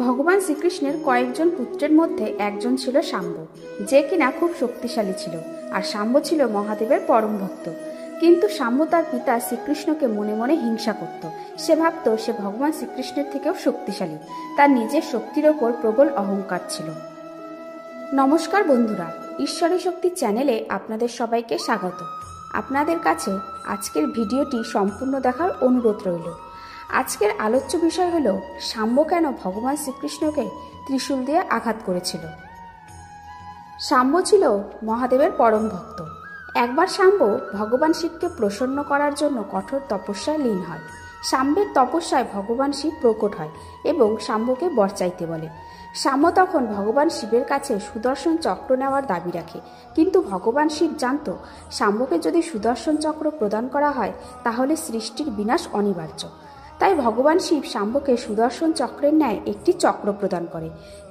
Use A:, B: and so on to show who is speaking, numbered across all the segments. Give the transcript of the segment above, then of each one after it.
A: ভগবান শ্রীকৃষ্ণের কয়েকজন পুত্রের মধ্যে একজন ছিল শাম্ব, যে কিনা খুব শক্তিশালী ছিল। আর শাম্ব ছিল মহাদেবের পরম ভক্ত। কিন্তু শাম্ব তার পিতা শ্রীকৃষ্ণকে মনে মনে হিংসা করত। সে ভাবত সে ভগবান শ্রীকৃষ্ণের থেকেও শক্তিশালী। তার নিজের শক্তির ওপর প্রবল অহংকার ছিল। নমস্কার বন্ধুরা, ঈশ্বরী শক্তি চ্যানেলে আপনাদের সবাইকে স্বাগত। আপনাদের কাছে আজকের ভিডিওটি সম্পূর্ণ দেখার অনুরোধ রইল। আজকের আলোচ্য বিষয় হল শাম্ব কেন ভগবান শ্রীকৃষ্ণকে ত্রিশূল দিয়ে আঘাত করেছিল। শাম্ব ছিল মহাদেবের পরম ভক্ত। একবার শাম্ব ভগবান শিবকে প্রসন্ন করার জন্য কঠোর তপস্যায় লীন হয়। শাম্বের তপস্যায় ভগবান শিব প্রকট হয় এবং শাম্বকে বর চাইতে বলে। শাম্ব তখন ভগবান শিবের কাছে সুদর্শন চক্র নেওয়ার দাবি রাখে, কিন্তু ভগবান শিব জানত শাম্বকে যদি সুদর্শন চক্র প্রদান করা হয় তাহলে সৃষ্টির বিনাশ অনিবার্য। তাই ভগবান শিব শাম্বকে সুদর্শন চক্রের ন্যায় একটি চক্র প্রদান করে।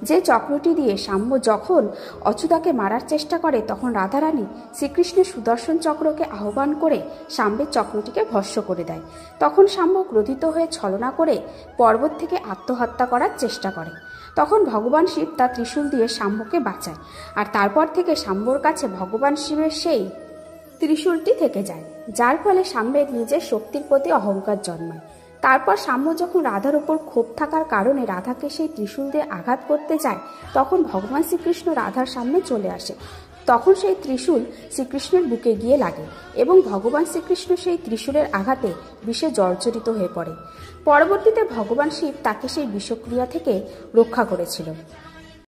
A: যে চক্রটি দিয়ে শাম্ব যখন অচ্যুতাকে মারার চেষ্টা করে, তখন রাধারানী শ্রীকৃষ্ণের সুদর্শন চক্রকে আহ্বান করে শাম্বের চক্রটিকে ভস্ম করে দেয়। তখন শাম্ব ক্রোধিত হয়ে ছলনা করে পর্বত থেকে আত্মহত্যা করার চেষ্টা করে। তখন ভগবান শিব তার ত্রিশূল দিয়ে শাম্বকে বাঁচায়, আর তারপর থেকে শাম্বর কাছে ভগবান শিবের সেই ত্রিশূলটি থেকে যায়, যার ফলে শাম্বের নিজের শক্তির প্রতি অহংকার জন্মায়। তারপর শাম্ব যখন রাধার উপর ক্ষোভ থাকার কারণে রাধাকে সেই ত্রিশূল দিয়ে আঘাত করতে যায়, তখন ভগবান শ্রীকৃষ্ণ রাধার সামনে চলে আসে। তখন সেই ত্রিশূল শ্রীকৃষ্ণের বুকে গিয়ে লাগে এবং ভগবান শ্রীকৃষ্ণ সেই ত্রিশূলের আঘাতে বিষে জর্জরিত হয়ে পড়ে। পরবর্তীতে ভগবান শিব তাকে সেই বিষক্রিয়া থেকে রক্ষা করেছিল।